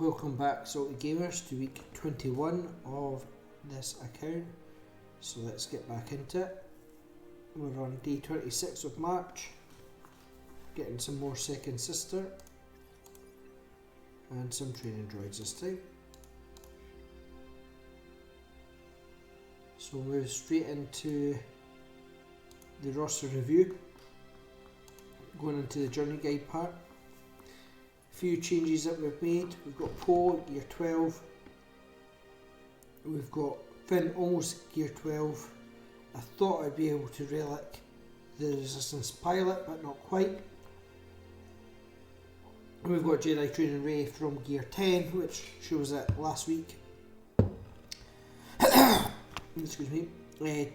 Welcome back, Salty Gamers, to week 21 of this account. So let's get back into it. We're on day 26 of March, getting some more Second Sister and some training droids this time. So we'll move straight into the roster review, going into the journey guide part. Few changes that we've made. We've got Poe, Gear 12. We've got Finn, almost Gear 12. I thought I'd be able to relic the Resistance pilot, but not quite. And we've got Jedi Training Rey from Gear 10, which she was at last week. Excuse me.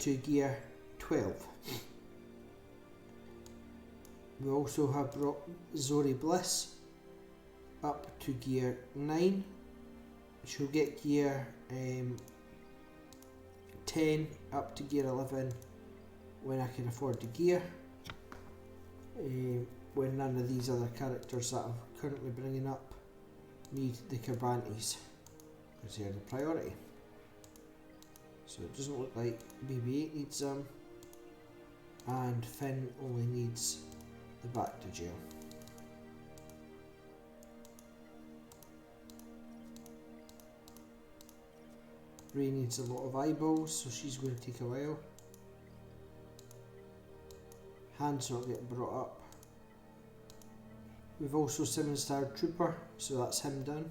To Gear 12. We also have brought Zorii Bliss up to Gear 9. She'll get Gear 10 up to Gear 11 when I can afford the gear, when none of these other characters that I'm currently bringing up need the Carbantis, because they're the priority. So it doesn't look like BB-8 needs them, and Finn only needs the back to jail. Rey needs a lot of eyeballs, so she's going to take a while. Han's not getting brought up. We've also 7-star Trooper, so that's him done.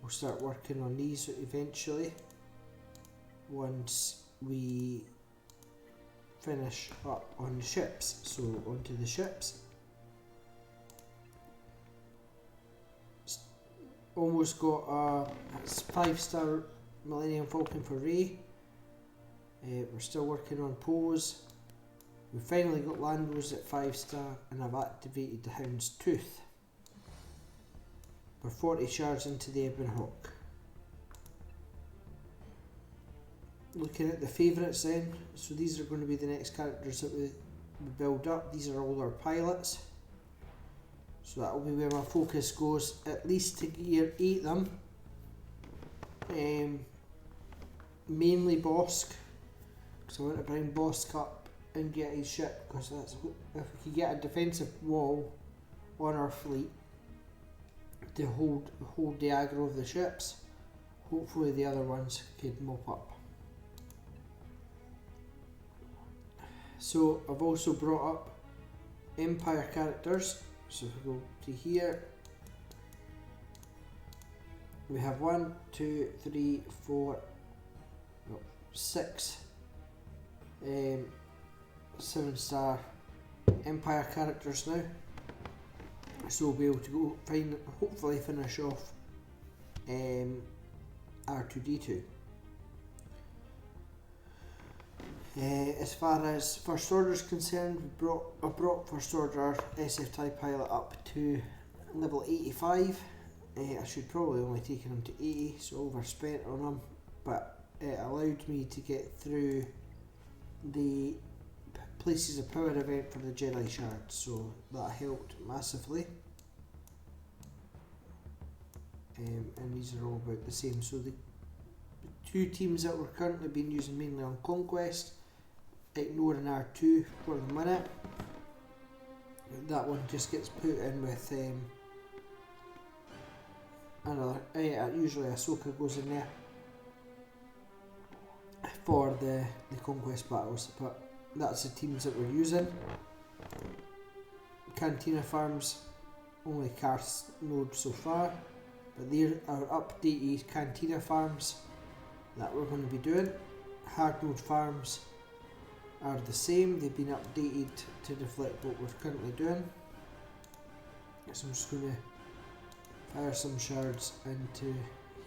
We'll start working on these eventually, once we finish up on the ships. So onto the ships. Almost got a 5-star Millennium Falcon for Rey. We're still working on Poe's. We finally got Lando's at 5-star, and I've activated the Hound's Tooth. We're 40 shards into the Ebon Hawk. Looking at the favourites then, so these are going to be the next characters that we build up. These are all our pilots. So that will be where my focus goes, at least to Gear 8 them. Mainly Bossk, because I want to bring Bossk up and get his ship, because that's, if we could get a defensive wall on our fleet to hold the aggro of the ships, hopefully the other ones could mop up. So I've also brought up Empire characters. So if we go to here, we have 1, 2, 3, 4, 6 7-star Empire characters now. So we'll be able to go hopefully finish off R2-D2. As far as First Order is concerned, I brought First Order SF TIE Pilot up to level 85. I should probably only taken him to 80, so overspent on him, but it allowed me to get through the Places of Power event for the Jedi Shards, so that helped massively. And these are all about the same. So the two teams that we're currently being using mainly on Conquest, ignoring R2 for the minute. That one just gets put in with another. Usually Ahsoka goes in there for the Conquest battles, but that's the teams that we're using. Cantina Farms, only Karth's node so far, but there are updated Cantina Farms that we're going to be doing. Hard node farms are the same, they've been updated to reflect what we're currently doing. So I'm just going to fire some shards into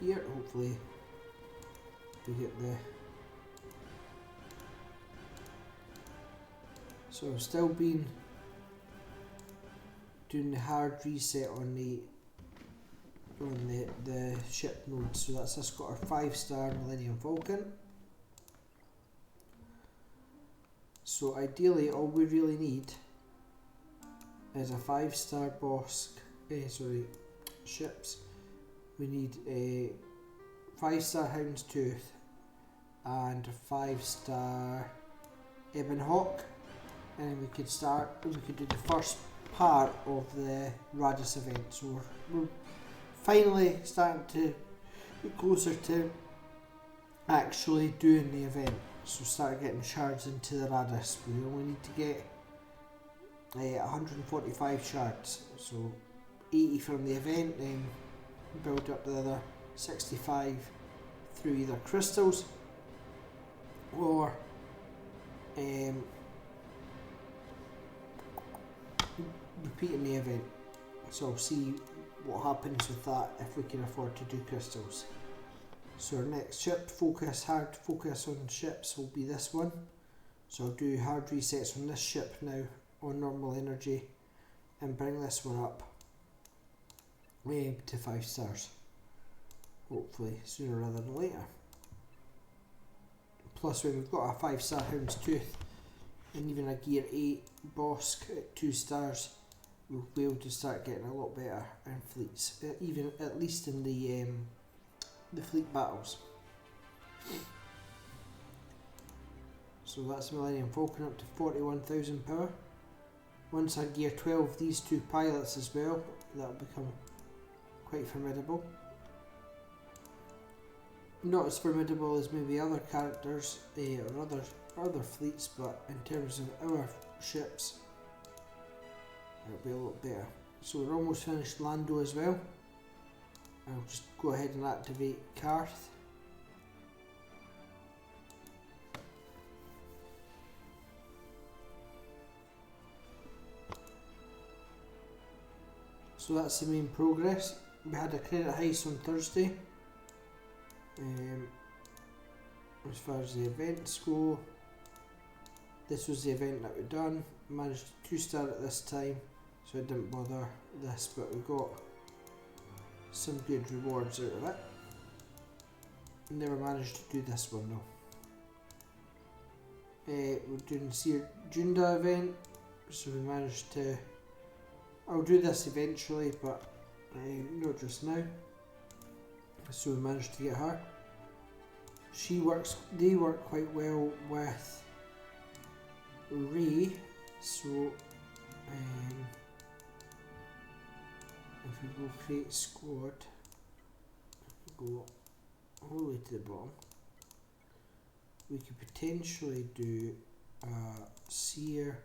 here, hopefully we get the... So I've still been doing the hard reset on the ship node, so that's us got our 5-star Millennium Falcon. So ideally all we really need is a 5-star ships. We need a 5-star Houndstooth and a 5-star Ebon Hawk, and we could do the first part of the Radis event. So we're finally starting to get closer to actually doing the event. So start getting shards into the Radis. We only need to get 145 shards, so 80 from the event, then build up the other 65 through either crystals or repeating the event. So I'll see what happens with that if we can afford to do crystals. So our next ship hard focus on ships will be this one. So I'll do hard resets on this ship now on normal energy and bring this one up to 5 stars. Hopefully sooner rather than later. Plus when we've got a 5-star Houndstooth and even a Gear 8 Bosk at 2 stars, we'll be able to start getting a lot better in fleets, even at least in the fleet battles. So that's Millennium Falcon up to 41,000 power. Once I gear 12 these 2 pilots as well, that'll become quite formidable. Not as formidable as maybe other characters or other fleets, but in terms of our ships, it'll be a lot better. So we're almost finished Lando as well. I'll just go ahead and activate Karth. So that's the main progress. We had a credit heist on Thursday. As far as the events go, this was the event that we done. Managed to 2-star at this time, so I didn't bother this, but we got some good rewards out of it. Never managed to do this one though. We're doing Seer Junda event, so we managed to. I'll do this eventually, but not just now. So we managed to get her. They work quite well with Rey, so if we go create squad, go all the way to the bottom, we could potentially do Seer.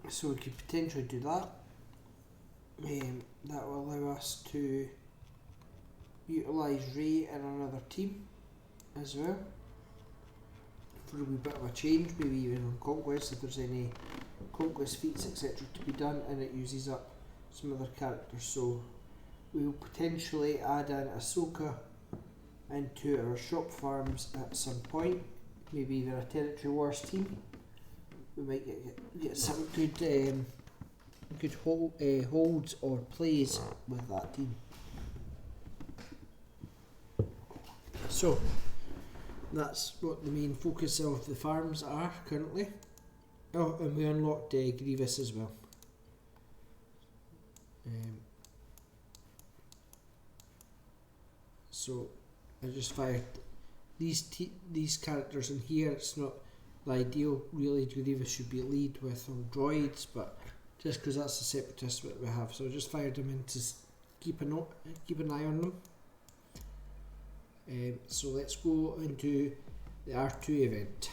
So we could potentially do that. That will allow us to utilise Rey in another team as well, for a wee bit of a change, maybe even on Conquest if there's any Conquest feats etc. to be done, and it uses up some other characters. So we will potentially add in Ahsoka into our shop farms at some point, maybe even a Territory Wars team. We might get some good holds or plays with that team. So that's what the main focus of the farms are currently. Oh, and we unlocked Grievous as well. So I just fired these characters in here. It's not the ideal, really. Grievous should be lead with all droids, but just because that's the separatist that we have, so I just fired them in to keep an eye on them. So let's go into the R2 event.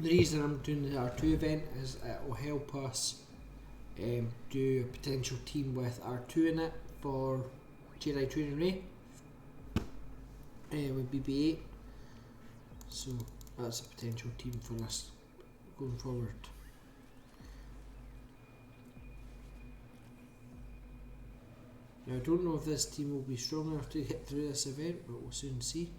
The reason I'm doing the R2 event is it will help us do a potential team with R2 in it for Jedi Training Ray with BB-8. So that's a potential team for us going forward. Now I don't know if this team will be strong enough to get through this event, but we'll soon see.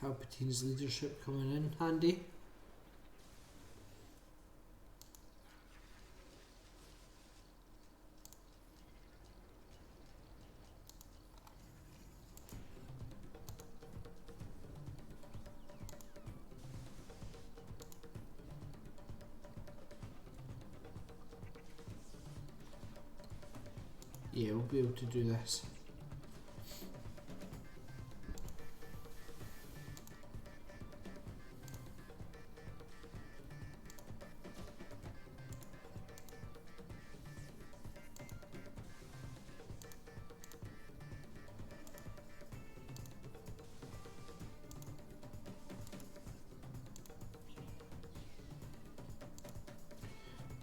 Palpatine's leadership coming in handy. Yeah, we'll be able to do this.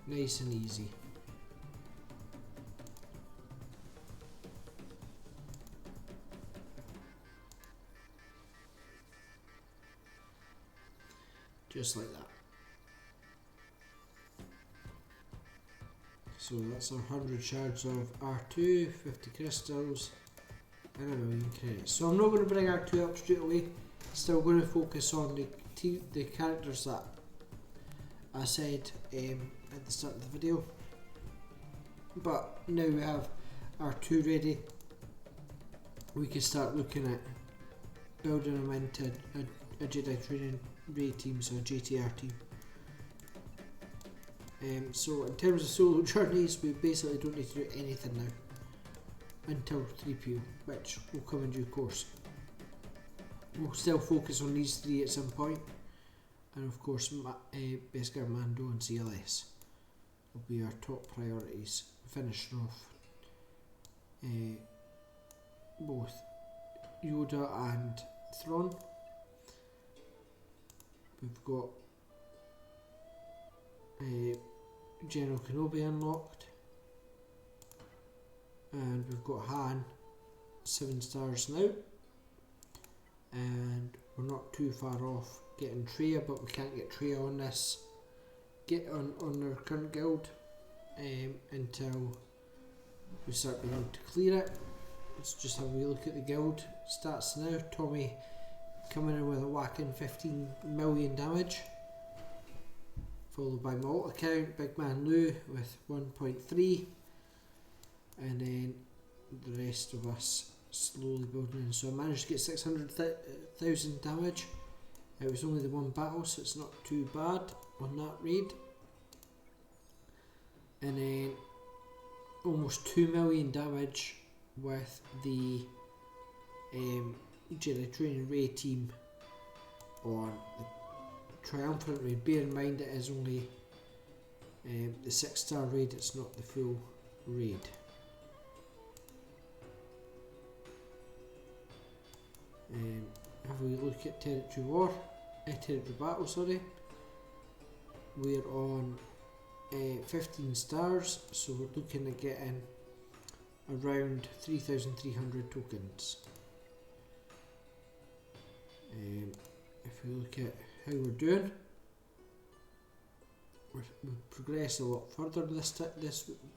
Nice and easy. Just like that. So that's 100 shards of R2, 50 crystals, and 1,000,000 credits. So I'm not going to bring R2 up straight away. Still going to focus on the characters that I said at the start of the video. But now we have R2 ready, we can start looking at building them into a Jedi Training Ray team, so a JTR team. So in terms of solo journeys, we basically don't need to do anything now until 3PO, which will come in due course. We'll still focus on these three at some point, and of course Beskar, Mando and CLS will be our top priorities, finishing off both Yoda and Thrawn. We've got General Kenobi unlocked, and we've got Han 7 stars now, and we're not too far off getting Traya, but we can't get Traya on this, on our current guild until we start being able to clear it. Let's just have a wee look at the guild stats now. Tommy coming in with a whacking 15 million damage, followed by my alt account, Big Man Lou with 1.3, and then the rest of us slowly building in. So I managed to get 600,000 damage. It was only the one battle, so it's not too bad on that raid. And then almost 2 million damage with the Jedi Training Ray team on the Triumphant raid. Bear in mind it is only the 6-star raid, it's not the full raid. Have we look at Territory Battle, sorry. We're on 15 stars, so we're looking at getting around 3,300 tokens. If we look at how we're doing, we've progressed a lot further this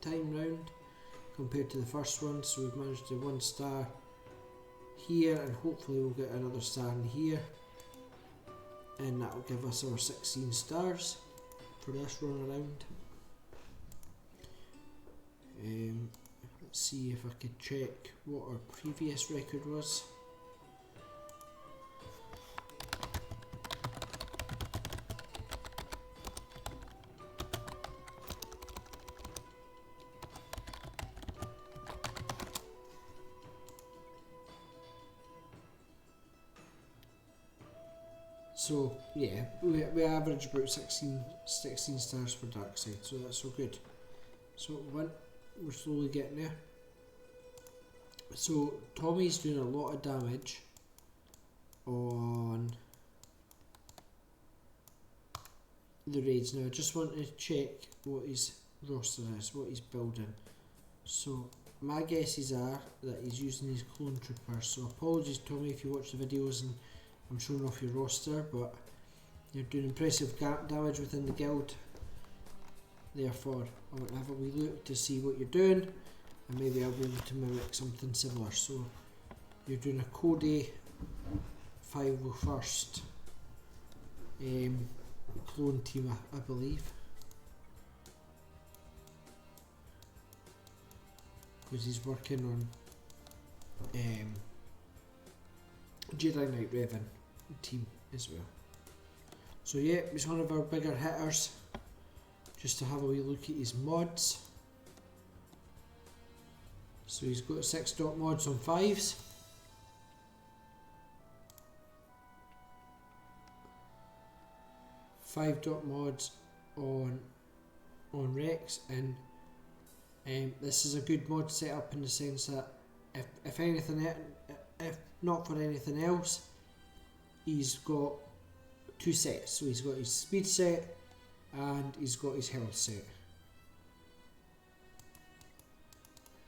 time round compared to the first one. So we've managed to 1 star here, and hopefully we'll get another star in here, and that will give us our 16 stars for this run around. Let's see if I could check what our previous record was. So yeah, we average about 16 stars for Darkseid, so that's all good. So we're slowly getting there. So Tommy's doing a lot of damage on the raids. Now I just want to check what his roster is, what he's building. So my guesses are that he's using his clone troopers. So apologies Tommy if you watch the videos and I'm showing off your roster, but you're doing impressive damage within the guild. Therefore I want to have a wee look to see what you're doing, and maybe I'll be able to mimic something similar. So you're doing a Cody 501st clone team, I believe, because he's working on Jedi Knight Revan team as well. So yeah, he's one of our bigger hitters. Just to have a wee look at his mods. So he's got 6 dot mods on 5s. 5 dot mods on Rex, and this is a good mod setup in the sense that if not for anything else, he's got 2 sets. So he's got his speed set and he's got his health set.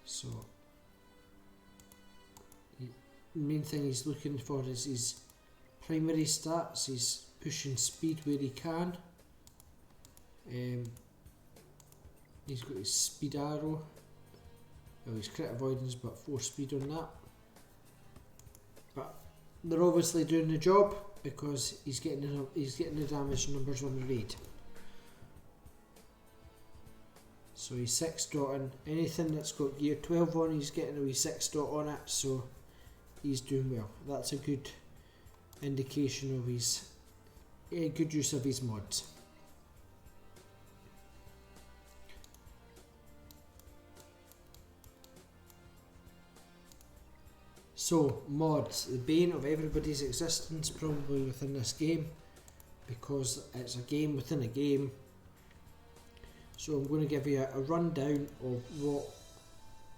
So the main thing he's looking for is his primary stats. He's pushing speed where he can. He's got his speed arrow, well, his crit avoidance, but 4 speed on that. But they're obviously doing the job because he's getting the damage numbers on the raid. So he's 6 dotting. Anything that's got gear 12 on, he's getting a wee 6 dot on it, so he's doing well. That's a good indication of his good use of his mods. So mods, the bane of everybody's existence probably within this game, because it's a game within a game. So I'm going to give you a rundown of what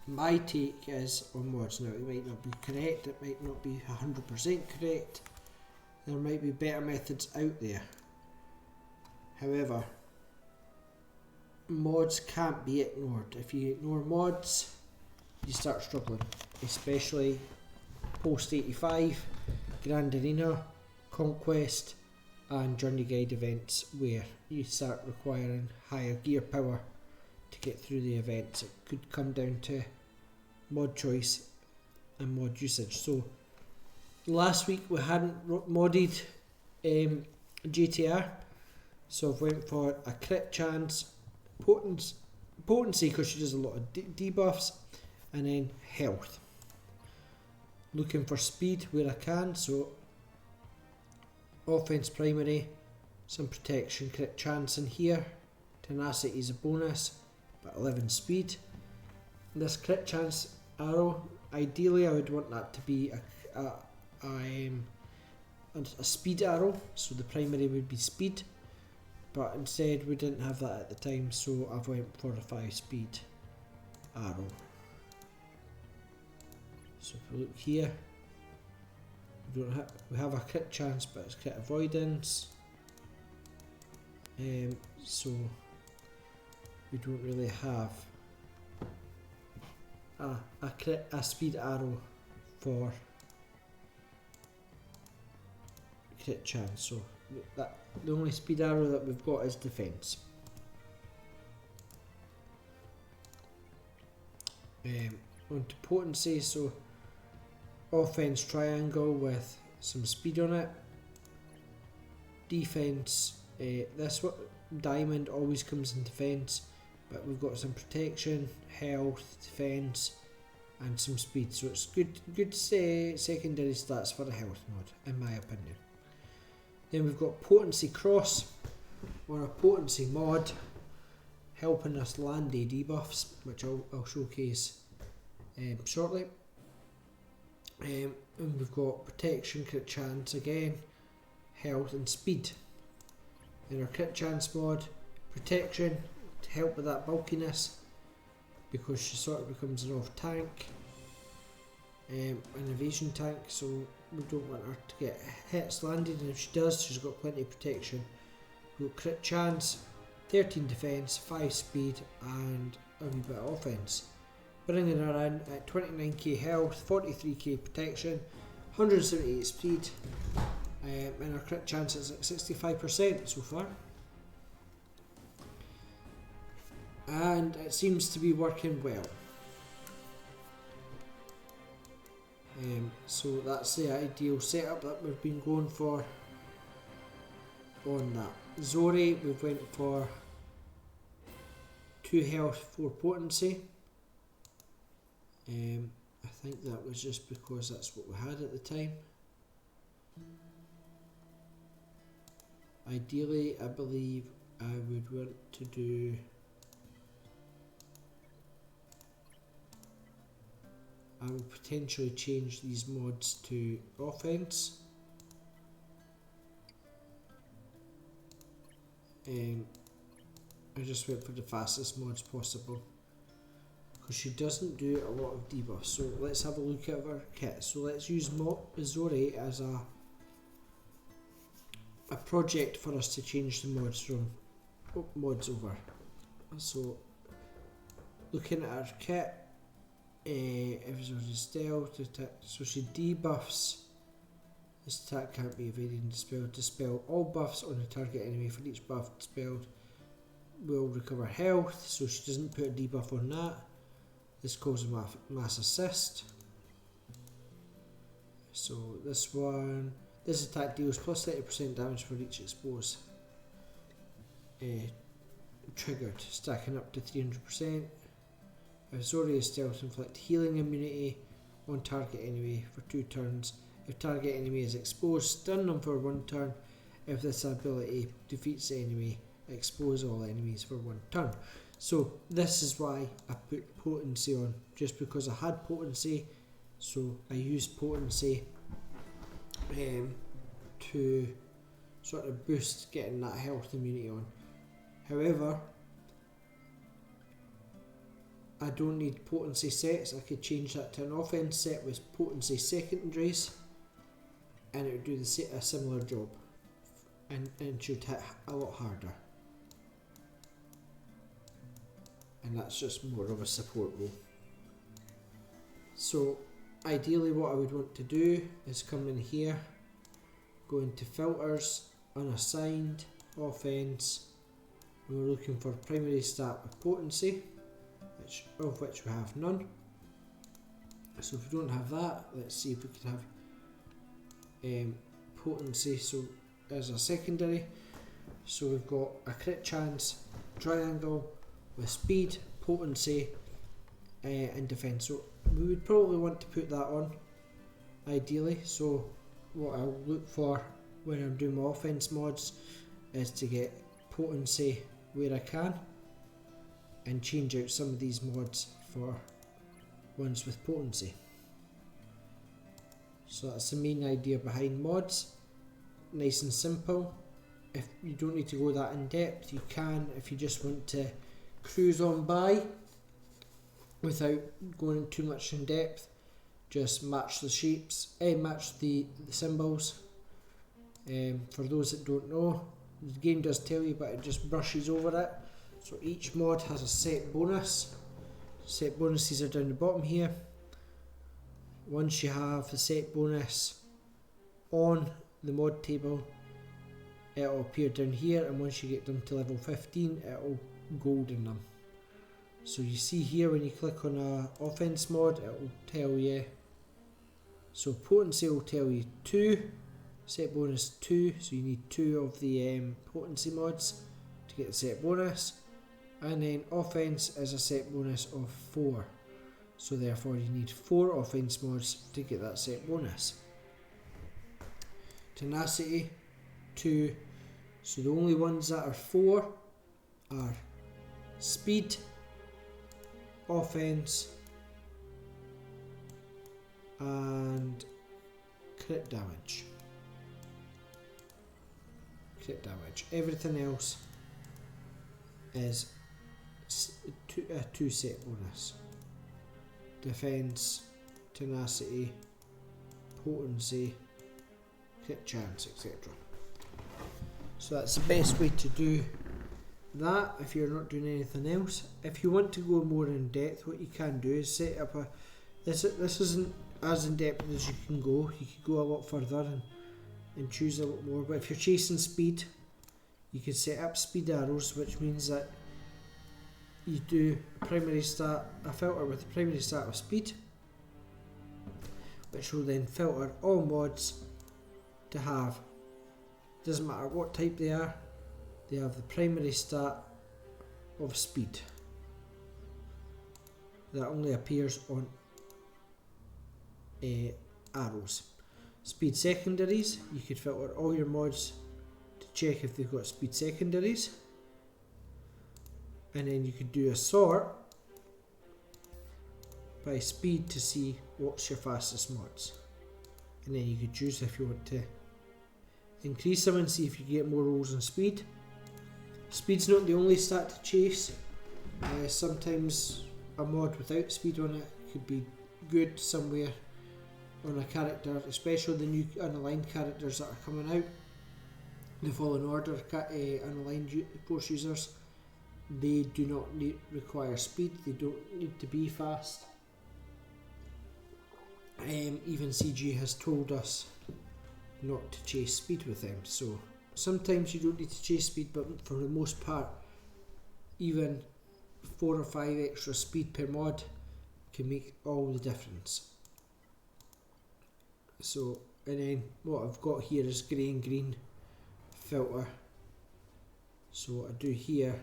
my take is on mods. Now it might not be correct, it might not be 100% correct, there might be better methods out there. However, mods can't be ignored. If you ignore mods, you start struggling, especially post 85, Grand Arena, Conquest and Journey Guide events, where you start requiring higher gear power to get through the events. It could come down to mod choice and mod usage. So last week we hadn't modded GTR, so I've went for a crit chance, potency because she does a lot of debuffs, and then health. Looking for speed where I can, so offense primary, some protection, crit chance in here, tenacity is a bonus, but 11 speed. This crit chance arrow, ideally I would want that to be a speed arrow, so the primary would be speed, but instead we didn't have that at the time, so I've went for a 5 speed arrow. So if we look here, we have a crit chance, but it's crit avoidance. So we don't really have a speed arrow for crit chance. So the only speed arrow that we've got is defense. On to potency, so offense triangle with some speed on it. Defense, this one, diamond always comes in defense, but we've got some protection, health, defense, and some speed. So it's good secondary stats for the health mod, in my opinion. Then we've got potency cross, or a potency mod, helping us land the debuffs, which I'll showcase shortly. And we've got protection, crit chance again, health and speed. In our crit chance mod, protection to help with that bulkiness, because she sort of becomes an off tank, an evasion tank, so we don't want her to get hits landed, and if she does, she's got plenty of protection. We've got crit chance, 13 defense, 5 speed, and a wee bit of offense. Bringing her in at 29k health, 43k protection, 178 speed, and our crit chance is at 65% so far. And it seems to be working well. So that's the ideal setup that we've been going for on that. Zori, we've went for 2 health, 4 potency. I think that was just because that's what we had at the time. Ideally, I believe I would want to do I will potentially change these mods to offense. I just went for the fastest mods possible, because she doesn't do a lot of debuffs. So let's have a look at her kit. So let's use Zori as a project for us to change the mods from mods over. So looking at her kit, if Zori's stealth, so she debuffs. This attack can't be evaded and dispelled. Dispel all buffs on the target enemy. For each buff dispelled, will recover health, so she doesn't put a debuff on that. This causes mass assist. So this attack deals plus 30% damage for each exposed. Triggered, stacking up to 300%. If Zori is stealth, inflict healing immunity on target enemy for 2 turns. If target enemy is exposed, stun them for 1 turn. If this ability defeats the enemy, expose all enemies for 1 turn. So this is why I put potency on, just because I had potency, so I used potency to sort of boost getting that health immunity on. However, I don't need potency sets. I could change that to an offense set with potency secondaries, and it would do a similar job, and should hit a lot harder. And that's just more of a support role. So ideally what I would want to do is come in here, go into filters, unassigned, offense, and we're looking for primary stat with potency, of which we have none. So if we don't have that, let's see if we could have potency so as a secondary. So we've got a crit chance triangle with speed, potency, and defense. So we would probably want to put that on ideally. So what I'll look for when I'm doing my offense mods is to get potency where I can, and change out some of these mods for ones with potency. So that's the main idea behind mods. Nice and simple. If you don't need to go that in depth, you can if you just want to cruise on by without going too much in depth. Just match the shapes, match the symbols. For those that don't know, the game does tell you, but it just brushes over it. So each mod has a set bonus. Set bonuses are down the bottom here. Once you have the set bonus on the mod table, it'll appear down here, and once you get them to level 15, it'll golden them. So you see here when you click on a offense mod, it'll tell you. So potency will tell you 2, set bonus 2, so you need 2 of the potency mods to get the set bonus. And then offense is a set bonus of 4, so therefore you need 4 offense mods to get that set bonus. Tenacity 2, so the only ones that are 4 are speed, offense, and crit damage. crit damage. Everything else is a 2 set bonus. Defense, tenacity, potency, crit chance, etc. So that's the best way to do that if you're not doing anything else. If you want to go more in depth, what you can do is set up a... This isn't as in depth as you can go. You could go a lot further and choose a lot more. But if you're chasing speed, you can set up speed arrows, which means that you do a filter with the primary stat of speed, which will then filter all mods to have, doesn't matter what type they are, they have the primary stat of speed. That only appears on arrows. Speed secondaries, you could filter all your mods to check if they've got speed secondaries, and then you could do a sort by speed to see what's your fastest mods, and then you could choose if you want to increase them and see if you get more rolls on speed. Speed's not the only stat to chase. Sometimes a mod without speed on it could be good somewhere on a character, especially the new unaligned characters that are coming out. The Fallen Order unaligned force users, they do not require speed, they don't need to be fast. Even CG has told us not to chase speed with them, so sometimes you don't need to chase speed, but for the most part, even 4 or 5 extra speed per mod can make all the difference. So, and then what I've got here is grey and green filter. So what I do here,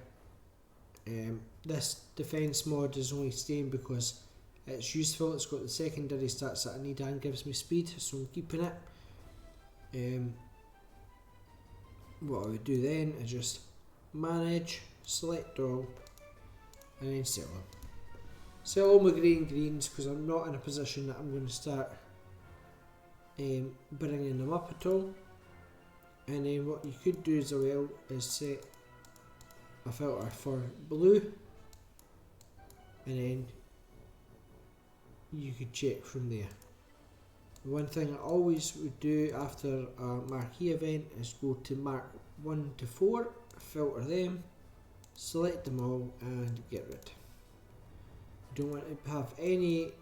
this defense mod is only staying because it's useful. It's got the secondary stats that I need and gives me speed, so I'm keeping it. What I would do then is just manage, select all, and then sell them. Sell all my grey and greens because I'm not in a position that I'm going to start bringing them up at all. And then what you could do as well is set a filter for blue, and then you could check from there. One thing I always would do after a marquee event is go to mark 1 to 4, filter them, select them all and get rid. You don't want to have any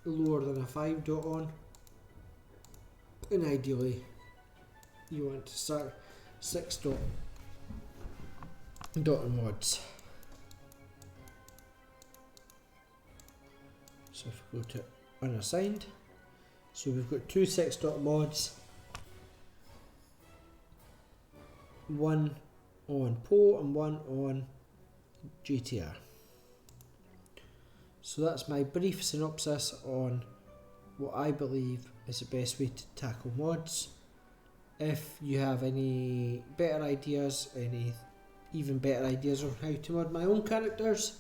lower than a 5 dot on, and ideally you want to start 6 dot on mods. So if we go to unassigned, so we've got 2 6 dot mods, one on Poe and one on GTR. So that's my brief synopsis on what I believe is the best way to tackle mods. If you have any better ideas, any even better ideas on how to mod my own characters,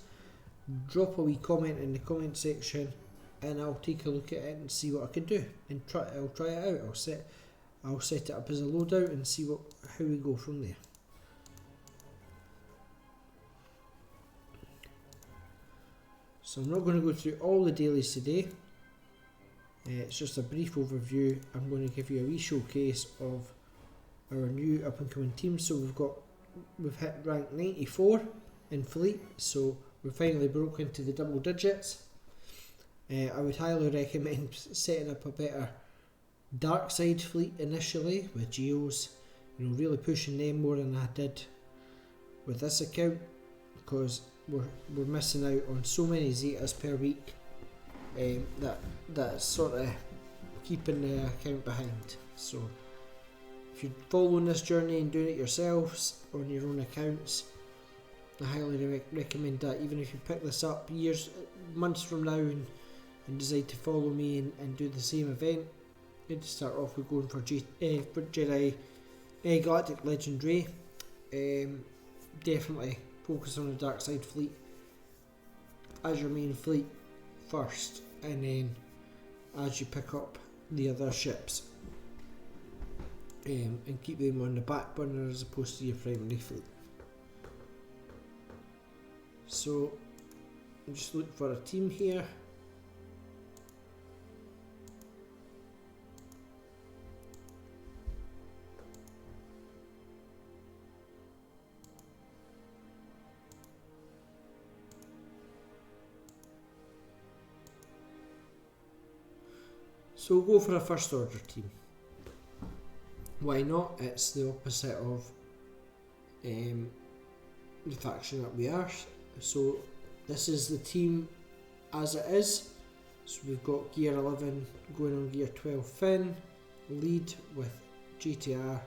drop a wee comment in the comment section and I'll take a look at it and see what I can do, and I'll try it out. I'll set it up as a loadout and see how we go from there. So I'm not going to go through all the dailies today. It's just a brief overview. I'm going to give you a wee showcase of our new up and coming team. So we've hit rank 94 in fleet, so we finally broke into the double digits. I would highly recommend setting up a better dark side fleet initially with geos, really pushing them more than I did with this account, because we're missing out on so many Zetas per week that's sort of keeping the account behind. So if you're following this journey and doing it yourselves on your own accounts, I highly recommend that. Even if you pick this up months from now and decide to follow me and do the same event, you'd start off with going for Jedi Galactic Legendary. Definitely focus on the dark side fleet as your main fleet first, and then as you pick up the other ships. and keep them on the back burner as opposed to your primary fleet. So I'm just looking for a team here. So we'll go for a first order team. Why not? It's the opposite of the faction that we are. So this is the team as it is. So we've got Gear 11 going on Gear 12 Finn, lead with GTR.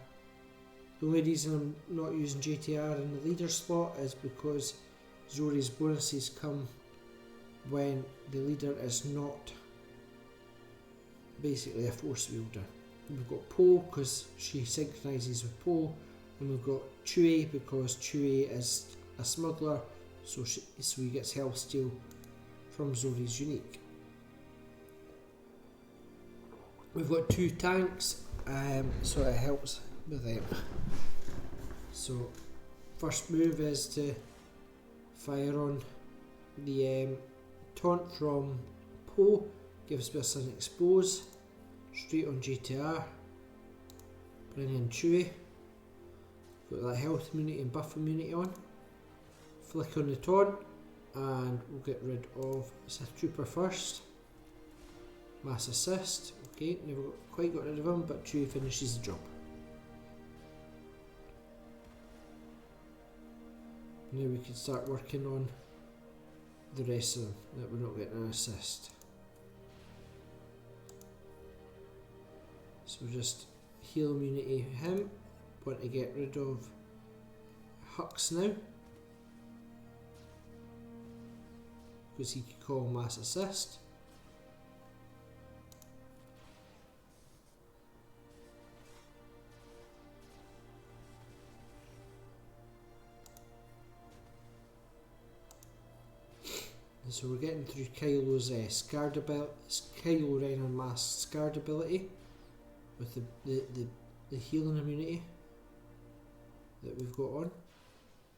The only reason I'm not using GTR in the leader slot is because Zori's bonuses come when the leader is not basically a force wielder. We've got Poe because she synchronises with Poe, and we've got Chewie because Chewie is a smuggler, so he gets health steal from Zori's unique. We've got 2 tanks, so it helps with them. So first move is to fire on the taunt from Poe, gives us an expose, straight on GTR, bring in Chewie, got that health immunity and buff immunity on, flick on the taunt, and we'll get rid of Sith Trooper first, mass assist, okay, never quite got rid of him, but Chewie finishes the job. Now we can start working on the rest of them that we're not getting an assist. So just heal immunity him, want to get rid of Hux now, because he could call mass assist. And so we're getting through Kylo's Kylo Ren on mass scarred ability with the healing immunity that we've got on,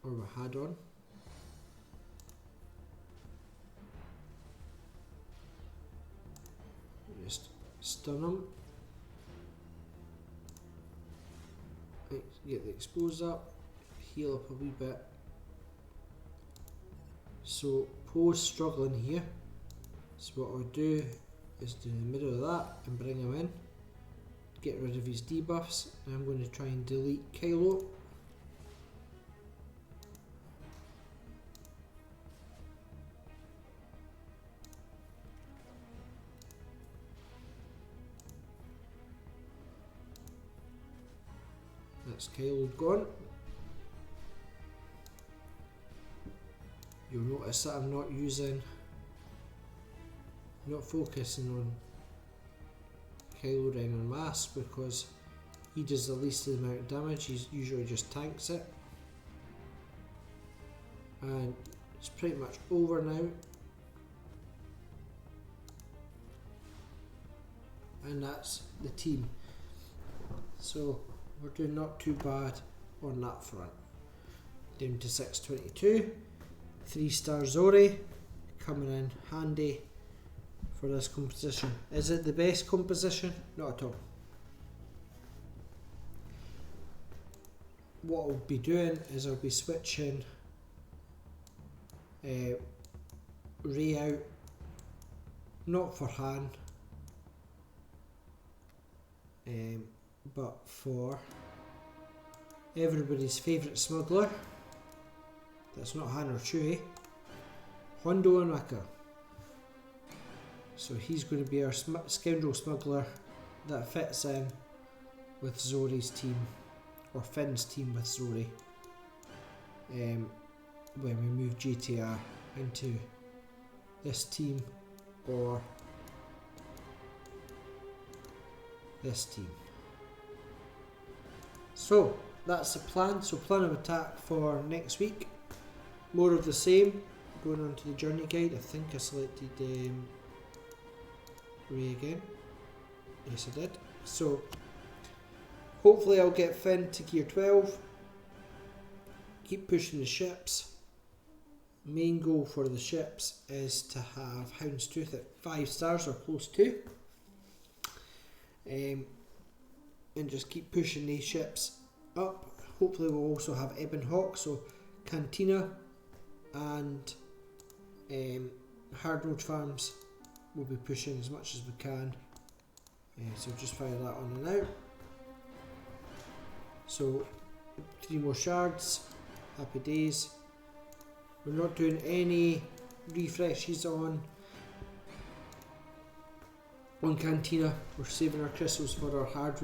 or we had on. Just stun him. Get the expose up, heal up a wee bit. So Poe's struggling here, so what I'll do is do the middle of that and bring him in, get rid of his debuffs, and I'm going to try and delete Kylo. That's Kylo gone. You'll notice that I'm not focusing on Kylo Ren on mass because he does the least amount of damage. He usually just tanks it. And it's pretty much over now. And that's the team. So we're doing not too bad on that front. Down to 622. 3-star Zori coming in handy for this composition. Is it the best composition? Not at all. What I'll be doing is I'll be switching Rey out, not for Han, but for everybody's favourite smuggler. That's not Han or Chewie. Hondo Ohnaka. So he's going to be our scoundrel smuggler that fits in with Zori's team, or Finn's team with Zori, when we move GTR into this team or this team. So that's the plan. So plan of attack for next week. More of the same. Going on to the journey guide. I think I selected Rey again. Yes, I did. So Hopefully I'll get Finn to gear 12. Keep pushing the ships. Main goal for the ships is to have Houndstooth at 5 stars or close to. And just keep pushing these ships up. Hopefully we'll also have Ebon Hawk, so Cantina and Hard Road Farms will be pushing as much as we can. So just fire that on and out. So 3 more shards, happy days. We're not doing any refreshes on Cantina. We're saving our crystals for our hard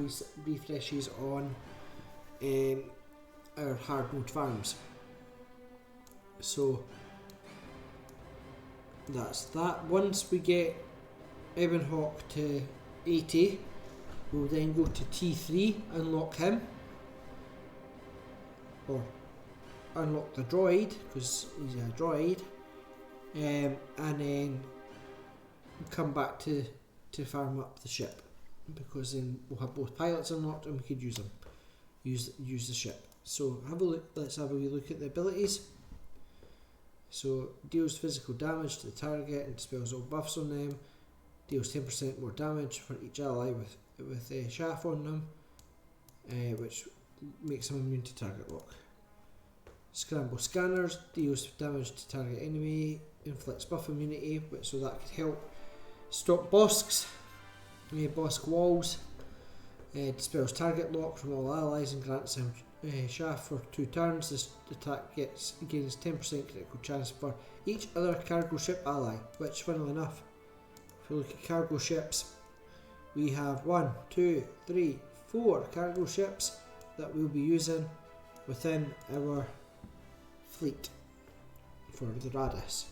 refreshes on our hard mode farms. So that's that. Once we get Ebon Hawk to 80, we'll then go to T3, unlock him, or unlock the droid, because he's a droid, and then come back to farm up the ship, because then we'll have both pilots unlocked and we could use them, use the ship. So have a look. Let's have a wee look at the abilities. So deals physical damage to the target and dispels all buffs on them. Deals 10% more damage for each ally with chaff on them, which makes them immune to target lock. Scramble Scanners deals damage to target enemy, inflicts buff immunity, so that could help stop Bosks, Bosk walls, dispels target lock from all allies and grants him chaff for 2 turns. This attack gains 10% critical chance for each other cargo ship ally, which funnily enough, if we look at cargo ships, we have 1, 2, 3, 4 cargo ships that we'll be using within our fleet for the Radis.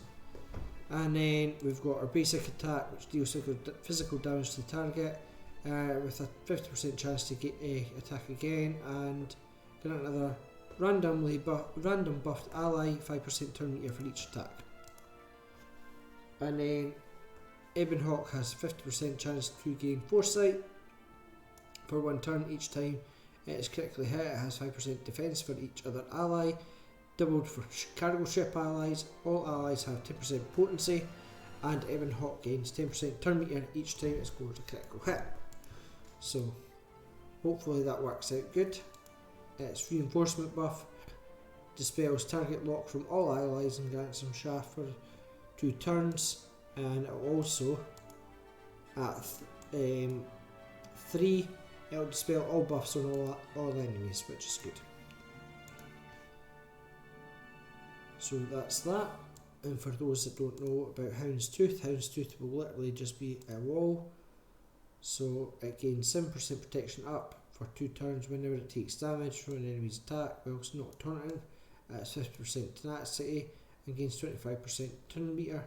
And then we've got our basic attack, which deals physical damage to the target with a 50% chance to get attack again, and grant another random buffed ally 5% turn meter for each attack. And then Ebon Hawk has 50% chance to gain foresight for 1 turn each time it is critically hit. It has 5% defense for each other ally, doubled for cargo ship allies. All allies have 10% potency, and Ebon Hawk gains 10% turn meter each time it scores a critical hit. So hopefully that works out good. Its reinforcement buff dispels target lock from all allies and grants them chaff for 2 turns, and it also at 3 it'll dispel all buffs on all enemies, which is good. So that's that. And for those that don't know about Houndstooth will literally just be a wall. So it gains 7% protection up for 2 turns whenever it takes damage from an enemy's attack whilst not taunting. It's 50% tenacity and gains 25% turn meter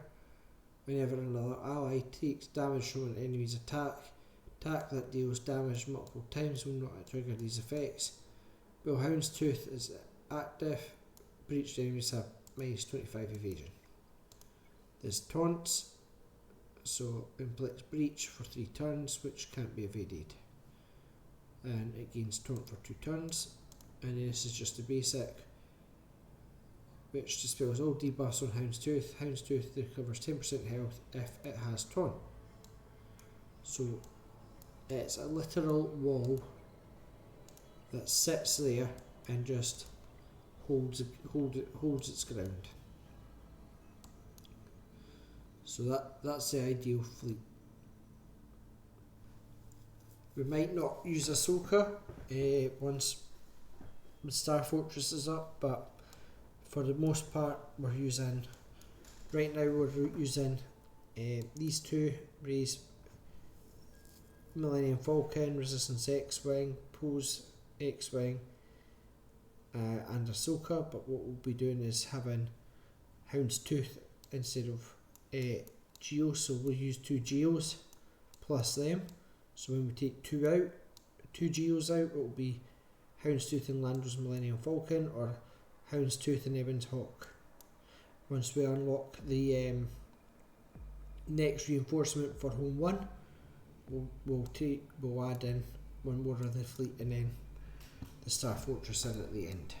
whenever another ally takes damage from an enemy's attack. Attack that deals damage multiple times will not trigger these effects. While Houndstooth is active, breached enemies have minus 25 evasion. There's taunts, so inflicts breach for 3 turns, which can't be evaded. And it gains taunt for 2 turns. And this is just a basic, which dispels all debuffs on Houndstooth. Houndstooth recovers 10% health if it has taunt. So it's a literal wall that sits there and just holds its ground. So that's the ideal fleet. We might not use Ahsoka once Star Fortress is up, but for the most part we're using, right now we're using these 2 Rey's Millennium Falcon, Resistance X-Wing, Pose X-Wing, and Ahsoka, but what we'll be doing is having Houndstooth instead of Geos, so we'll use 2 Geos plus them. So when we take 2 Geos out, it will be Houndstooth and Lando's Millennium Falcon, or Houndstooth and Ebon Hawk. Once we unlock the next reinforcement for Home 1, we'll add in 1 more of the fleet, and then the Star Fortress in at the end.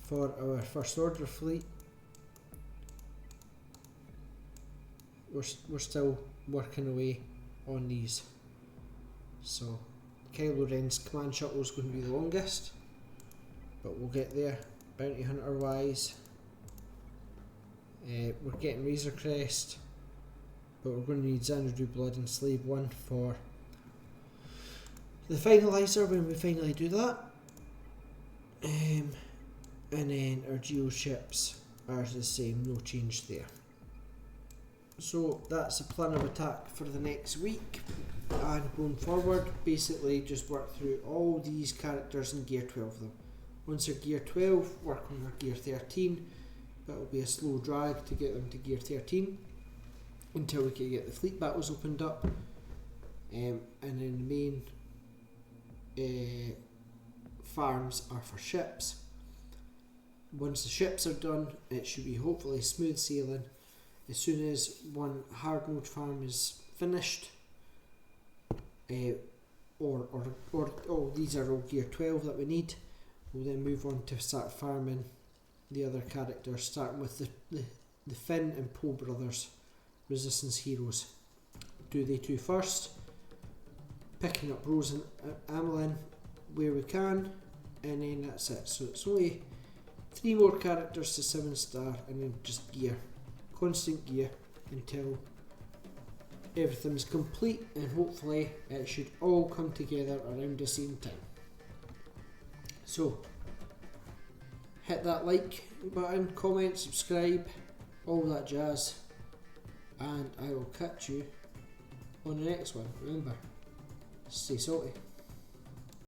For our First Order fleet, we're still working away on these. So Kylo Ren's command shuttle is going to be the longest, but we'll get there. Bounty Hunter wise, we're getting Razor Crest, but we're going to need Xanadu Blood and Slave 1 for the finaliser when we finally do that. And then our Geo ships are the same, no change there. So that's the plan of attack for the next week, and going forward basically just work through all these characters in gear 12 of them. Once they're gear 12, work on their gear 13, but it'll be a slow drag to get them to gear 13 until we can get the fleet battles opened up, and then the main farms are for ships. Once the ships are done, it should be hopefully smooth sailing. As soon as one hard mode farm is finished, or these are all gear 12 that we need, we'll then move on to start farming the other characters, starting with the Finn and Poe brothers, Resistance heroes. Do they two first, picking up Rose and Amilyn where we can, and then that's it. So it's only 3 more characters to 7-star, and then just gear, constant gear until everything's complete, and hopefully it should all come together around the same time. So hit that like button, comment, subscribe, all that jazz, and I will catch you on the next one. Remember, stay salty.